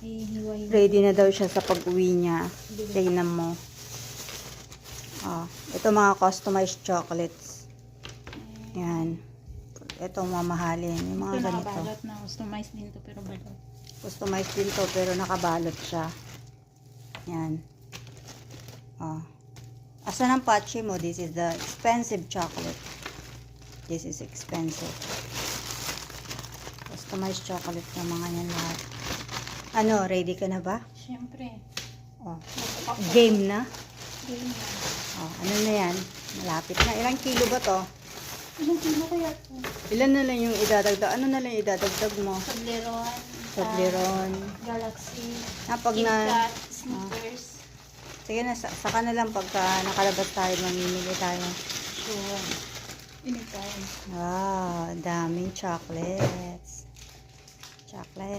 Hihiwain. Ready na daw siya sa pag-uwi niya. Tingnan mo. Oh, ito mga customized chocolates. Yan. Ito mamahalin. Yung mga Ito ganito. nakabalot na. Customized din to pero balot. Customized din to pero nakabalot siya. Yan. Oh. Asan ang patchy mo? This is the expensive chocolate. This is expensive. Customized chocolate ng mga yan lahat. Ano, ready ka na ba? Siyempre. Oh. Game na? Game na. Oh, ano na yan? Malapit na. Ilang kilo ba to? Ilang kilo kaya ito? Ilan na lang yung idadagdag? Ano na lang yung idadagdag mo? Toblerone. Toblerone. Galaxy. Pag na... KitKat. Snickers. Sige na, saka na lang pagka nakalabas tayo, mamimili tayo. Sure. Anytime. Wow, daming chocolates. Chocolate.